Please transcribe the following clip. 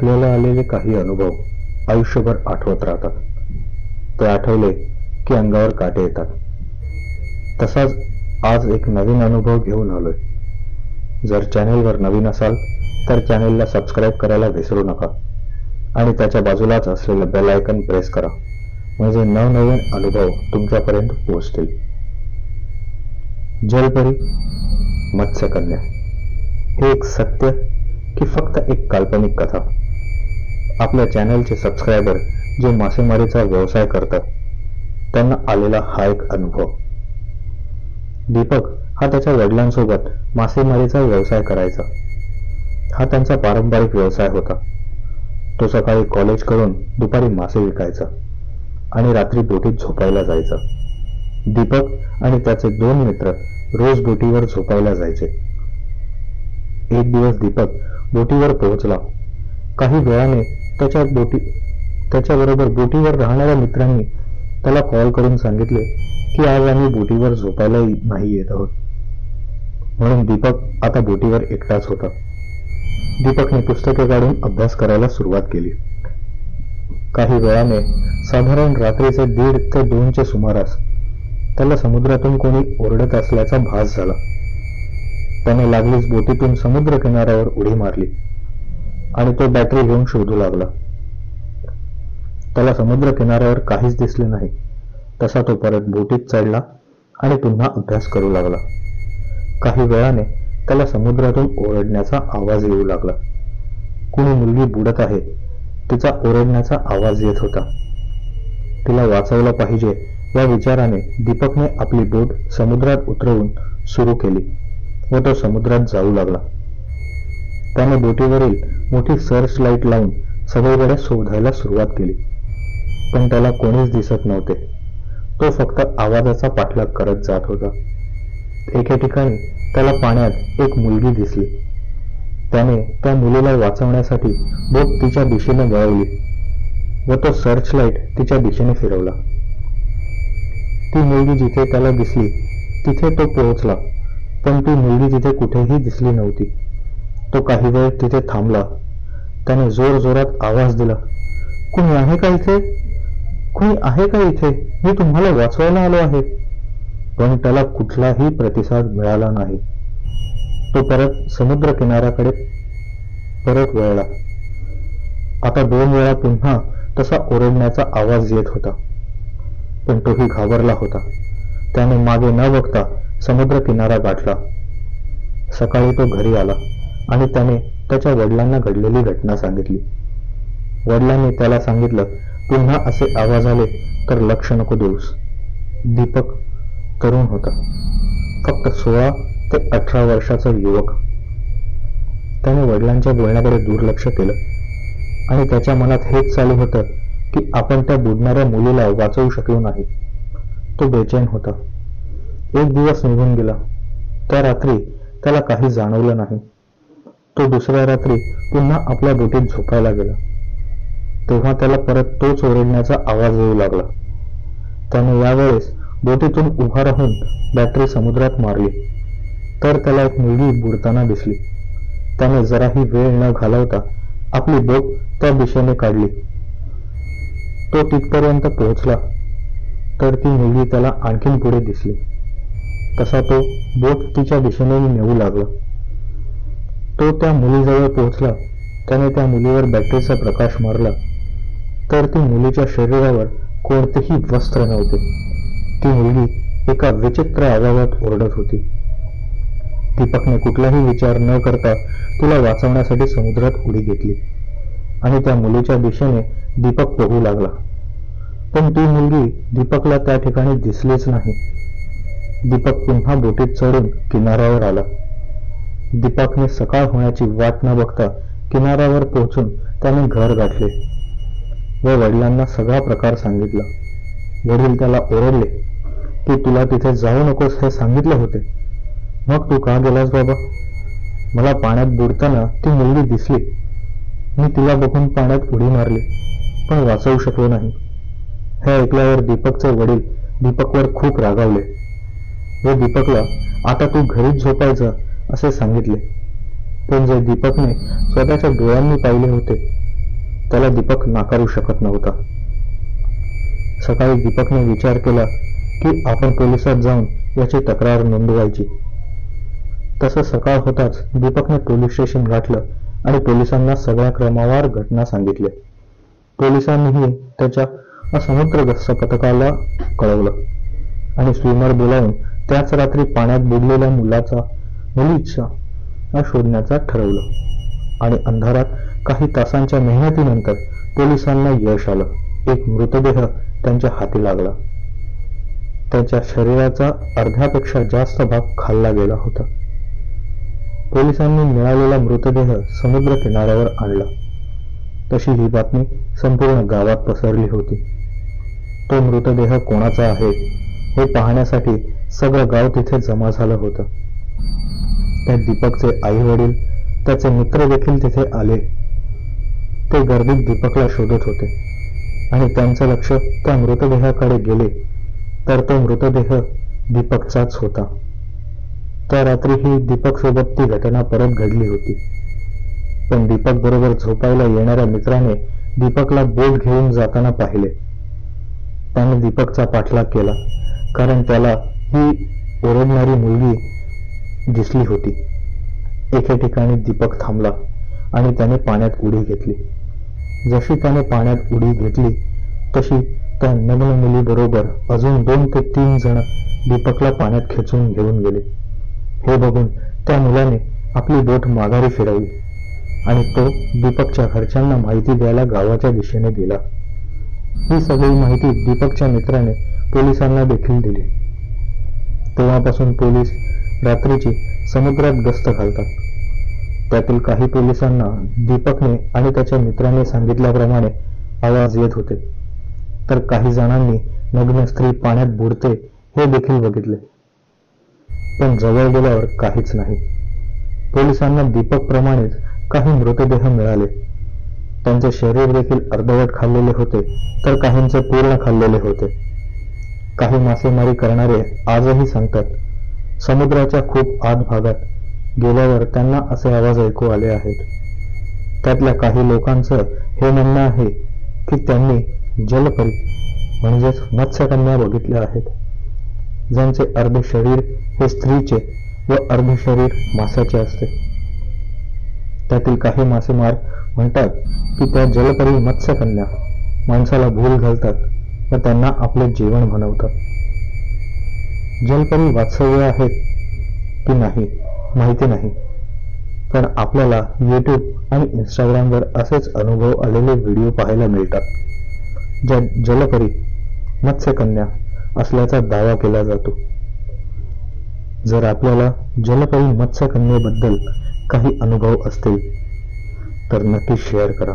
आपल्याला आलेले काही अनुभव आयुष्यभर आठवत राहतात. ते आठवले की अंगावर काटे येतात. तसाच आज एक नवीन अनुभव घेऊन आलोय. जर चॅनेलवर नवीन असाल तर चॅनेलला सबस्क्राईब करायला विसरू नका आणि त्याच्या बाजूलाच असलेलं बेल आयकन प्रेस करा, म्हणजे नवनवीन अनुभव तुमच्यापर्यंत पोहोचतील. जलपरी, मत्स्यकन्या हे एक सत्य की फक्त एक काल्पनिक कथा? आपल्या चॅनलचे सबस्क्रायबर जे मासेमारीचा व्यवसाय करतात त्यांना आलेला हा एक अनुभव. दीपक हा त्याच्या वडिलांसोबत मासेमारीचा व्यवसाय करायचा. हा त्यांचा पारंपरिक व्यवसाय होता. तो सकाळी कॉलेज करून दुपारी मासे विकायचा आणि रात्री बोटीत झोपायला जायचा. दीपक आणि त्याचे 2 मित्र रोज बोटीवर झोपायला जायचे. एक दिवस दीपक बोटीवर पोहोचला. काही वेळाने त्याच्याबरोबर बोटीवर राहणाऱ्या मित्रांनी त्याला कॉल करून सांगितले की आज आम्ही बोटीवर झोपायला नाही येत आहोत. म्हणून दीपक आता बोटीवर एकटाच होता. दीपकने पुस्तके काढून अभ्यास करायला सुरुवात केली. काही वेळाने साधारण रात्रीचे 1:30 ते 2च्या सुमारास त्याला समुद्रातून कोणी ओरडत असल्याचा भास झाला. त्याने लागलीच बोटीतून समुद्र किनाऱ्यावर उडी मारली आणि तो बॅटरी घेऊन शोधू लागला. त्याला समुद्र किनाऱ्यावर काहीच दिसले नाही. तसा तो परत बोटीत चढला आणि पुन्हा अभ्यास करू लागला. काही वेळाने त्याला समुद्रातून ओरडण्याचा आवाज येऊ लागला. कुणी मुलगी बुडत आहे तिचा ओरडण्याचा आवाज येत होता. तिला वाचवलं पाहिजे या विचाराने दीपकने आपली बोट समुद्रात उतरवून सुरू केली व तो समुद्रात जाऊ लागला. त्याने बोटीवरील मोठी सर्च लाईट लावून सगळीकडे शोधायला सुरुवात केली, पण त्याला कोणीच दिसत नव्हते. तो फक्त आवाजाचा पाठलाग करत जात होता. एके ठिकाणी त्याला पाण्यात एक मुलगी दिसली. त्याने त्या मुलीला वाचवण्यासाठी बोट तिच्या दिशेने वळवली व तो सर्च लाईट तिच्या दिशेने फिरवला. ती मुलगी जिथे त्याला दिसली तिथे तो पोहोचला, पण ती मुलगी तिथे कुठेही दिसली नव्हती. तो काही वेळ तिथे थांबला. त्याने जोरजोरात आवाज दिला, कुणी आहे का इथे? कुणी आहे का इथे? मी तुम्हाला वाचवायला आलो आहे. पण त्याला कुठलाही प्रतिसाद मिळाला नाही. तो परत समुद्र किनाऱ्याकडे परत वळला. आता 2 वेळा पुन्हा तसा ओरडण्याचा आवाज येत होता, पण तोही घाबरला होता. त्याने मागे न बघता समुद्र किनारा गाठला. सकाळी तो घरी आला आणि त्याने त्याच्या वडिलांना घडलेली घटना सांगितली. वडिलांनी त्याला सांगितलं, पुन्हा असे आवाज आले तर लक्ष नको देऊस. दीपक तरुण होता, फक्त 16 ते 18 वर्षाचा युवक. त्याने वडिलांच्या बोलण्याकडे दुर्लक्ष केलं आणि त्याच्या मनात हेच चालू होतं की आपण त्या बुडणाऱ्या मुलीला वाचवू शकलो नाही. तो बेचैन होता. एक दिवस निघून गेला. त्या रात्री त्याला काही जाणवलं नाही. तो दुसऱ्या रात्री पुन्हा आपल्या बोटीत झोपायला गेला. तेव्हा त्याला परत तोच ओरडण्याचा आवाज येऊ लागला. त्याने यावेळेस बोटीतून उभा राहून बॅटरी समुद्रात मारली तर त्याला एक मुलगी बुडताना दिसली. त्याने जराही वेळ न घालवता आपली बोट त्या दिशेने काढली. तो तिथपर्यंत पोहोचला तर ती मुलगी त्याला आणखीन पुढे दिसली. तसा तो बोट तिच्या दिशेने नेऊ लागला. तो त्या मुलीजवळ पोहोचला. त्याने त्या मुलीवर बॅटरीचा प्रकाश मारला तर ती मुलीच्या शरीरावर कोणतेही वस्त्र नव्हते. ती मुलगी एका विचित्र आवाजात ओरडत होती. दीपकने कुठलाही विचार न करता तिला वाचवण्यासाठी समुद्रात उडी घेतली आणि त्या मुलीच्या दिशेने दीपक पोहू लागला. पण ती मुलगी दीपकला त्या ठिकाणी दिसलीच नाही. दीपक पुन्हा बोटीत चढून किनाऱ्यावर आला. दीपकने सकाळ होण्याची वाट न बघता किनाऱ्यावर पोहोचून त्याने घर गाठले व वडिलांना सगळा प्रकार सांगितला. वडील त्याला ओरडले की तुला तिथे जाऊ नकोस हे सांगितले होते, मग तू का गेलास बाबा? मला पाण्यात बुडताना ती मुलगी दिसली. मी तिला बघून पाण्यात उडी मारली, पण वाचवू शकलो नाही. हे ऐकल्यावर दीपकचे वडील दीपकवर खूप रागावले व दीपकला आता तू घरीच झोपायचं असे सांगितले. पण जे दीपकने स्वतःच्या डोळ्यांनी पाहिले होते त्याला दीपक नाकारू शकत नव्हता. सकाळी दीपकने विचार केला की आपण पोलिसात जाऊन याची तक्रार नोंदवायची. तसं सकाळ होताच दीपकने पोलीस स्टेशन गाठलं आणि पोलिसांना सगळ्या क्रमवार घटना सांगितल्या. पोलिसांनीही त्याच्या समुद्रगस्त पथकाला कळवलं आणि स्विमर बोलावून त्याच रात्री पाण्यात बुडलेल्या मुलीचा शोधण्याचा ठरवलं. आणि अंधारात काही तासांच्या मेहनतीनंतर पोलिसांना यश आलं. एक मृतदेह त्यांच्या हाती लागला. त्याच्या शरीराचा अर्ध्यापेक्षा जास्त भाग खाल्ला गेला होता. पोलिसांनी मिळालेला मृतदेह समुद्र किनाऱ्यावर आणला. तशी ही बातमी संपूर्ण गावात पसरली होती. तो मृतदेह कोणाचा आहे हे पाहण्यासाठी सगळं गाव तिथे जमा झालं होतं. त्या दीपकचे आई वडील, त्याचे मित्र देखील तिथे आले. ते गर्दीत दीपकला शोधत होते आणि त्यांचं लक्ष त्या मृतदेहाकडे गेले तर तो मृतदेह दीपकचाच होता. त्या रात्रीही दीपक सोबत ती घटना परत घडली होती. पण दीपक बरोबर झोपायला येणाऱ्या मित्राने दीपकला बोट घेऊन जाताना पाहिले. त्याने दीपकचा पाठलाग केला कारण त्याला ही ओरडणारी मुलगी दिसली होती. एके ठिकाणी दीपक थांबला आणि त्याने पाण्यात उडी घेतली. जशी त्याने पाण्यात उडी घेतली तशी त्या नग्न मुलीबरोबर अजून 2 ते 3 जण दीपकला पाण्यात खेचून घेऊन गेले. हे बघून त्या मुलाने आपली बोट माघारी फिरवली आणि तो दीपकच्या घरच्यांना माहिती द्यायला गावाच्या दिशेने गेला. ही सगळी माहिती दीपकच्या मित्राने पोलिसांना देखील दिली. तेव्हापासून पोलीस रात्रीची समुद्रात गस्त घालतात. त्यातील काही पोलिसांना दीपकने आणि त्याच्या मित्राने सांगितल्याप्रमाणे आवाज येत होते, तर काही जणांनी नग्न स्त्री पाण्यात बुडते हे देखील बघितले. पण जवळ गेल्यावर काहीच नाही. पोलिसांना दीपक प्रमाणेच काही मृतदेह मिळाले. त्यांचे शरीर देखील अर्धवट खाल्लेले होते तर काहींचे पूर्ण खाल्लेले होते. काही मासेमारी करणारे आजही सांगतात समुद्राच्या खूप आत भागात गेल्यावर त्यांना असे आवाज ऐकू आले आहेत. त्यातल्या काही लोकांचं हे म्हणणं आहे की त्यांनी जलपरी म्हणजेच मत्स्यकन्या बघितल्या आहेत, ज्यांचे अर्धे शरीर हे स्त्रीचे व अर्धे शरीर मासाचे असते. त्यातील काही मासेमार म्हणतात की त्या जलपरी मत्स्यकन्या माणसाला भूल घालतात व त्यांना आपले जेवण बनवतात. जलपरी वास्तव्य आहेत की नाही माहिती नाही, पण आपल्याला YouTube आणि Instagramवर असेच अनुभव आलेले व्हिडिओ पाहायला मिळतात, ज्यात जलपरी मत्स्यकन्या असल्याचा दावा केला जातो. जर आपल्याला जलपरी मत्स्यकन्येबद्दल काही अनुभव असतील तर नक्की शेअर करा.